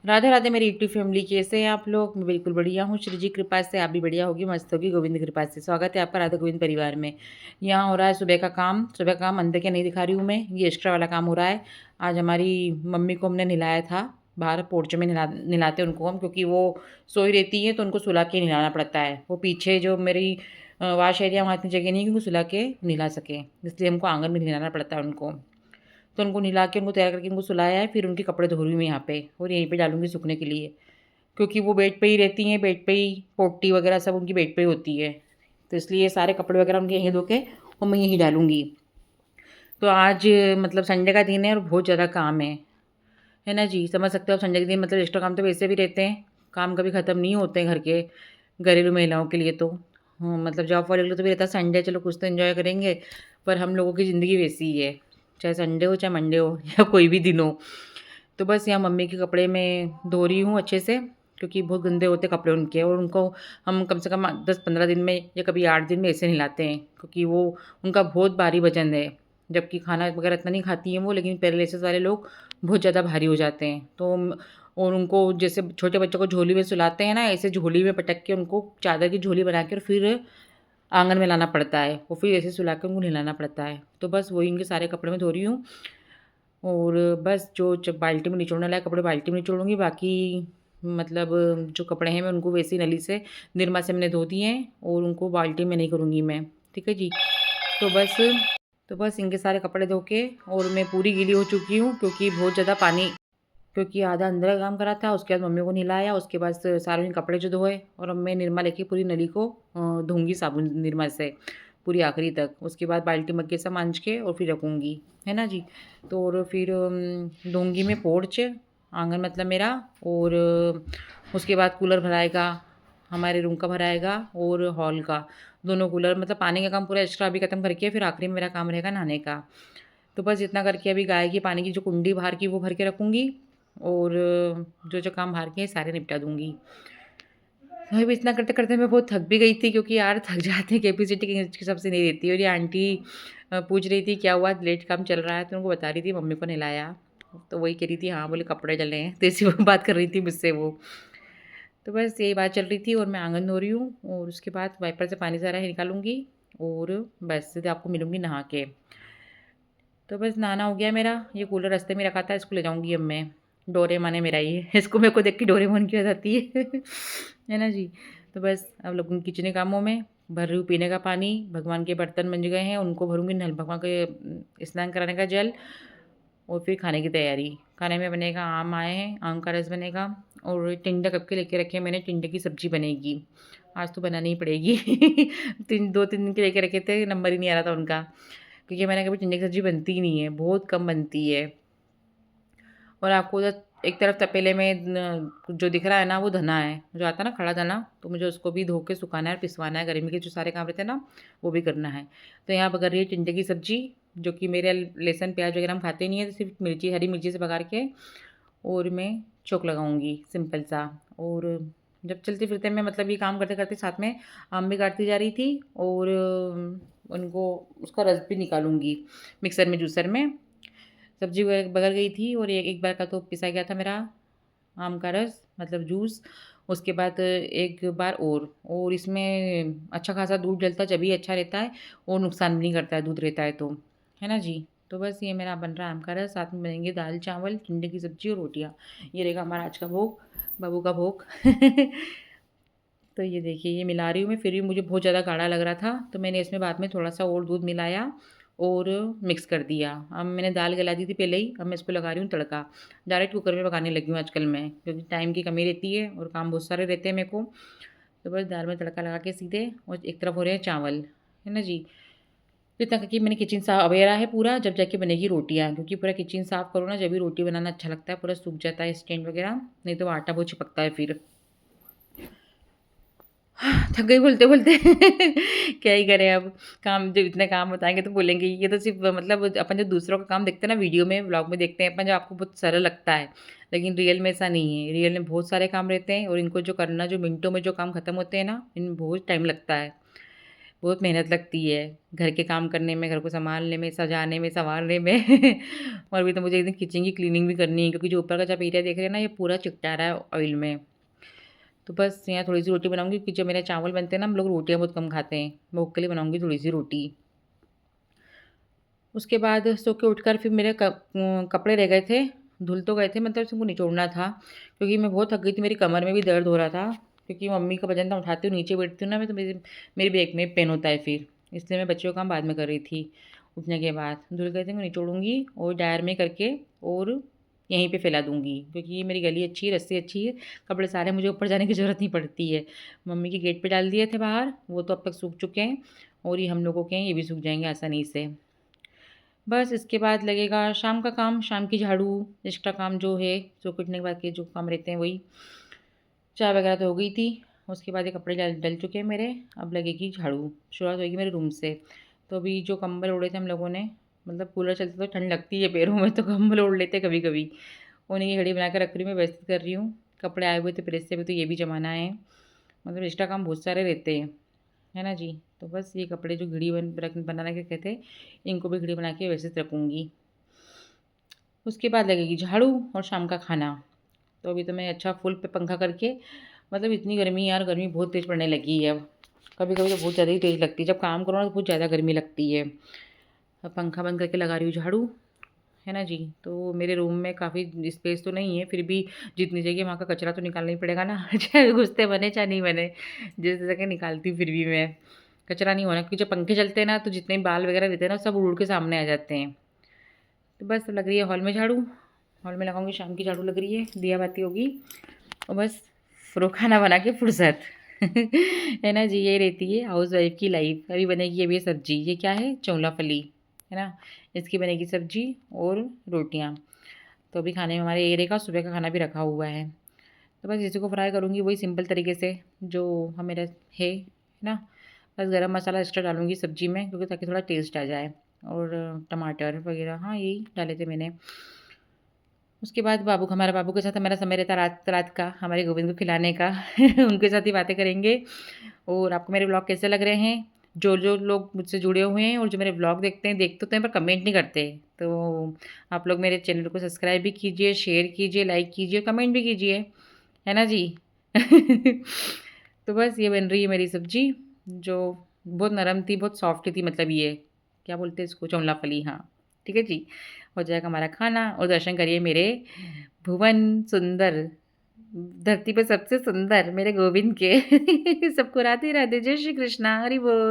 राधे राधे मेरी YouTube family, कैसे हैं आप लोग। मैं बिल्कुल बढ़िया हूँ, श्री जी कृपा से आप भी बढ़िया होगी, मस्त होगी गोविंद की कृपा से। स्वागत है आपका राधा गोविंद परिवार में। यहाँ हो रहा है सुबह का काम। सुबह का काम अंदर के नहीं दिखा रही हूँ मैं, ये एक्स्ट्रा वाला काम हो रहा है। आज हमारी मम्मी को हमने नहलाया था, बाहर पोर्च में नहलाते उनको हम, क्योंकि वो सोई रहती है तो उनको सुला के नहलाना पड़ता है। वो पीछे जो मेरी वाश एरिया वहाँ इतनी जगह नहीं है कि उनको सुला के नहला सके, इसलिए हमको आंगन में नहलाना पड़ता है उनको। तो उनको नहला के उनको तैयार करके उनको सुलाया है, फिर उनके कपड़े धो रही हूँ मैं यहाँ पे और यहीं पे डालूंगी सूखने के लिए, क्योंकि वो बेड पे ही रहती हैं, बेड पे ही पोटी वगैरह सब उनकी बेड पे ही होती है। तो इसलिए सारे कपड़े वगैरह उनके यहीं धो के और मैं यहीं डालूंगी। तो आज मतलब संडे का दिन है और बहुत ज़्यादा काम है ना जी। समझ सकते हो आप, संडे के दिन मतलब एक्स्ट्रा काम तो वैसे भी रहते हैं, काम कभी ख़त्म नहीं होते हैं घर के घरेलू महिलाओं के लिए तो। हाँ, मतलब जॉब वाले लोग तो भी रहता है संडे चलो कुछ तो एंजॉय करेंगे, पर हम लोगों की ज़िंदगी वैसी ही है, चाहे संडे हो चाहे मंडे हो या कोई भी दिन हो। तो बस यहाँ मम्मी के कपड़े मैं धो रही हूँ अच्छे से, क्योंकि बहुत गंदे होते कपड़े उनके, और उनको हम कम से कम 10-15 दिन में या कभी 8 दिन में ऐसे नहलाते हैं, क्योंकि वो उनका बहुत भारी वजन है। जबकि खाना वगैरह इतना नहीं खाती हैं वो, लेकिन पैरालिसिस वाले लोग बहुत ज़्यादा भारी हो जाते हैं। तो और उनको जैसे छोटे बच्चों को झोली में सुलाते हैं ना, ऐसे झोली में पटक के उनको चादर की झोली बना के और फिर आंगन में लाना पड़ता है, और फिर ऐसे सुला के उनको नहलाना पड़ता है। तो बस वही इनके सारे कपड़े में धो रही हूँ, और बस जो बाल्टी में निचोड़ने लायक कपड़े बाल्टी में निचोड़ूँगी, बाकी मतलब जो कपड़े हैं मैं उनको वैसे ही नली से निरमा से मैंने धो दिए हैं, और उनको बाल्टी में नहीं करूँगी मैं। ठीक है जी। तो बस इनके सारे कपड़े धो के और मैं पूरी गीली हो चुकी हूँ, क्योंकि बहुत ज़्यादा पानी, क्योंकि आधा अंदर का काम करा था, उसके बाद मम्मी को नहलाया, उसके बाद सारे ही कपड़े जो धोए, और अब मैं निरमा लेके पूरी नली को धोऊँगी साबुन निरमा से पूरी आखिरी तक। उसके बाद बाल्टी मग्गे से मांज के और फिर रखूँगी, है ना जी। तो और फिर धोऊँगी मैं पोर्च, आंगन मतलब मेरा, और उसके बाद कूलर भराएगा, हमारे रूम का भराएगा और हॉल का, दोनों कूलर। मतलब पानी का काम पूरा एक्स्ट्रा अभी खत्म करके फिर आखिरी में मेरा काम रहेगा नहाने का। तो बस इतना करके अभी गाय की पानी की जो कुंडी बाहर की वो भर के रखूँगी, और जो काम बाहर के हैं सारे निपटा दूँगी। अभी इतना करते-करते मैं बहुत थक भी गई थी, क्योंकि यार थक जाते हैं, कैपेसिटी के हिसाब से नहीं रहती। और ये आंटी पूछ रही थी क्या हुआ, लेट काम चल रहा है, तो उनको बता रही थी मम्मी को नहलाया। तो वही कह रही थी हाँ, बोले कपड़े डले हैं, तो ऐसी वो बात कर रही थी मुझसे वो। तो बस यही बात चल रही थी, और मैं आँगन धो रही हूँ, और उसके बाद वाइपर से पानी सारा निकालूँगी, और बस सीधे आपको मिलूँगी नहा के। तो बस नहाना हो गया मेरा, ये कूलर रास्ते में रखा था, इसको ले जाऊँगी अब मैं। डोरेमोन है मेरा ये, इसको मेरे को देख के डोरेमोन की याद आती है। है ना जी। तो बस अब लगूँगी किचन कामों में, भर रही हूँ पीने का पानी, भगवान के बर्तन मंज गए हैं, उनको भरूँगी नल भगवान के स्नान कराने का जल, और फिर खाने की तैयारी। खाने में बनेगा, आम आए हैं, आम का रस बनेगा, और टिंडे कब के लेके रखे हैं मैंने, टिंडे की सब्ज़ी बनेगी। आज तो बनानी ही पड़ेगी। 2-3 दिन के लेके रखे थे, नंबर ही नहीं आ रहा था उनका, क्योंकि हमारे यहाँ कभी टिंडे की सब्ज़ी बनती ही नहीं है, बहुत कम बनती है। और आपको उधर एक तरफ तपेले में जो दिख रहा है ना, वो धना है, जो आता है ना खड़ा धना, तो मुझे उसको भी धो के सुखाना है, पिसवाना है, गर्मी के जो सारे काम रहते हैं ना, वो भी करना है। तो यहाँ बगर रही है टिंडे की सब्ज़ी, जो कि मेरे लहसुन प्याज वगैरह हम खाते नहीं है, तो सिर्फ मिर्ची, हरी मिर्ची से बघार के, और मैं चोक लगाऊंगी सिंपल सा। और जब चलते फिरते मैं मतलब ये काम करते करते साथ में आम भी काटती जा रही थी, और उनको उसका रस भी निकालूंगी मिक्सर में, जूसर में। सब्जी बगल गई थी, और एक एक बार का तो पिसा गया था मेरा आम का रस, मतलब जूस। उसके बाद एक बार और इसमें अच्छा खासा दूध डलता है, जभी अच्छा रहता है, और नुकसान भी नहीं करता है दूध रहता है तो, है ना जी। तो बस ये मेरा बन रहा है आम का रस, साथ में बनेंगे दाल चावल, टिंडे की सब्जी और रोटियाँ। ये रहेगा हमारा आज का भोग, बाबू का भोग। तो ये देखिए ये मिला रही हूँ मैं, फिर भी मुझे बहुत ज़्यादा गाढ़ा लग रहा था, तो मैंने इसमें बाद में थोड़ा सा और दूध मिलाया और मिक्स कर दिया। अब मैंने दाल गला दी थी पहले ही, अब मैं इसको लगा रही हूँ तड़का। डायरेक्ट कुकर में पकाने लगी हूँ आजकल मैं, क्योंकि टाइम की कमी रहती है और काम बहुत सारे रहते हैं मेरे को। तो बस दाल में तड़का लगा के सीधे, और एक तरफ हो रहे हैं चावल, है ना जी। तो इतना करके मैंने किचन साफ अवेरा है पूरा, जब जाके बनेगी रोटियाँ, क्योंकि पूरा किचन साफ करो ना, जब भी रोटी बनाना अच्छा लगता है, पूरा सूख जाता है स्टैंड वगैरह, नहीं तो आटा बहुत चिपकता है फिर। थक गई बोलते-बोलते। क्या ही करें अब, काम जब इतने काम बताएँगे तो बोलेंगे ये तो सिर्फ़ मतलब अपन जो दूसरों का काम देखते हैं ना वीडियो में, व्लॉग में देखते हैं अपन, जो आपको बहुत सरल लगता है, लेकिन रियल में ऐसा नहीं है। रियल में बहुत सारे काम रहते हैं, और इनको जो करना, जो मिनटों में जो काम खत्म होते हैं ना, इनमें बहुत टाइम लगता है। बहुत मेहनत लगती है घर के काम करने में, घर को सँभालने में, सजाने में, सँवारने में। और अभी तो मुझे एक दिन किचन की क्लीनिंग भी करनी है क्योंकि जो ऊपर का जब एरिया देख रहे हैं ना, ये पूरा चिकटा रहा है ऑयल में। तो बस यहाँ थोड़ी-सी रोटी बनाऊँगी क्योंकि जो मेरे चावल बनते हैं ना, हम लोग रोटियाँ बहुत कम खाते हैं। भूख के लिए बनाऊँगी थोड़ी-सी रोटी। उसके बाद सो के उठकर फिर मेरे कपड़े रह गए थे, धुल तो गए थे मतलब उनको निचोड़ना था क्योंकि मैं बहुत थक गई थी, मेरी कमर में भी दर्द हो रहा था क्योंकि मम्मी का वज़न ना उठाती हूँ, नीचे बैठती हूँ ना मैं तो मेरी बैक में पेन होता है फिर, इसलिए मैं बच्चों का काम बाद में कर रही थी। उठने के बाद धुल गए थे, मैं निचोड़ूँगी और ड्रायर में करके और यहीं पे फैला दूँगी क्योंकि ये मेरी गली अच्छी है, रस्सी अच्छी है, कपड़े सारे मुझे ऊपर जाने की ज़रूरत नहीं पड़ती है। मम्मी के गेट पे डाल दिए थे बाहर, वो तो अब तक सूख चुके हैं और ये हम लोगों के हैं, ये भी सूख जाएँगे आसानी से। बस इसके बाद लगेगा शाम का काम, शाम की झाड़ू, एक्स्ट्रा काम जो है, सो पिटने के बाद के जो काम रहते हैं वही। चाय वगैरह तो हो गई थी, उसके बाद ये कपड़े डल डल चुके हैं मेरे, अब लगेगी झाड़ू। शुरुआत होएगी मेरे रूम से। तो अभी जो कंबल ओढ़े थे हम लोगों ने, मतलब कूलर चलता तो ठंड लगती है पैरों में तो कंबल ओढ़ लेते कभी-कभी। उन्हीं की घड़ी बना के रख रही हूँ, मैं व्यवस्थित कर रही हूँ। कपड़े आए हुए थे प्रेस से, अभी तो ये भी जमाना है। मतलब एक्स्ट्रा काम बहुत सारे रहते हैं। है ना जी? तो बस ये कपड़े जो घड़ी बनाने के कहते हैं, इनको भी घड़ी बना के व्यवस्थित रखूँगी। उसके बाद लगेगी झाड़ू और शाम का खाना। तो अभी तो मैं अच्छा फुल पे पंखा करके मतलब इतनी गर्मी यार, गर्मी बहुत तेज़ पड़ने लगी है अब। कभी-कभी तो बहुत ज़्यादा ही तेज़ लगती है, जब काम करो ना तो बहुत ज़्यादा गर्मी लगती है। अब पंखा बंद करके लगा रही हूँ झाड़ू, है ना जी? तो मेरे रूम में काफ़ी स्पेस तो नहीं है, फिर भी जितनी जगह वहाँ का कचरा तो निकालना ही पड़ेगा ना, चाहे घुसते बने चाहे नहीं बने, जिस जगह निकालती हूँ फिर भी मैं। कचरा नहीं होना क्योंकि जब पंखे चलते हैं ना तो जितने भी बाल वगैरह रहते हैं ना सब उड़-उड़ के सामने आ जाते हैं। तो बस लग रही है हॉल में झाड़ू, हॉल में लगाऊंगी, शाम की झाड़ू लग रही है, दिया बाती होगी और बस फिर खाना बना के फुर्सत। है ना जी, ये रहती है हाउस वाइफ की लाइफ। अभी बनेगी अभी ये सब्जी, ये क्या है, चौला फली, है ना, इसकी बनेगी सब्जी और रोटियाँ। तो अभी खाने में हमारे ये रहेगा, सुबह का खाना भी रखा हुआ है। तो बस इसी को फ्राई करूँगी वही सिंपल तरीके से जो मेरा है ना। बस गरम मसाला एक्स्ट्रा डालूँगी सब्जी में क्योंकि ताकि थोड़ा टेस्ट आ जाए और टमाटर वगैरह हाँ यही डाले थे मैंने। उसके बाद हमारे बाबू के साथ हमारा समय रहता रात रात का हमारे गोविंद को खिलाने का। उनके साथ ही बातें करेंगे। और आपको मेरे व्लॉग कैसे लग रहे हैं? जो लोग मुझसे जुड़े हुए हैं और जो मेरे व्लॉग देखते तो हैं पर कमेंट नहीं करते। तो आप लोग मेरे चैनल को सब्सक्राइब भी कीजिए, शेयर कीजिए, लाइक कीजिए, कमेंट भी कीजिए। है ना जी? तो बस ये बन रही है मेरी सब्ज़ी जो बहुत नरम थी, बहुत सॉफ्ट थी, मतलब ये क्या बोलते हैं इसको, चौंला फली, हाँ। ठीक है जी। हो जाएगा हमारा खाना और दर्शन करिए मेरे भुवन सुंदर, धरती पे सबसे सुंदर मेरे गोविंद के। सबको राधे राधे, जय श्री कृष्णा, हरि बोल।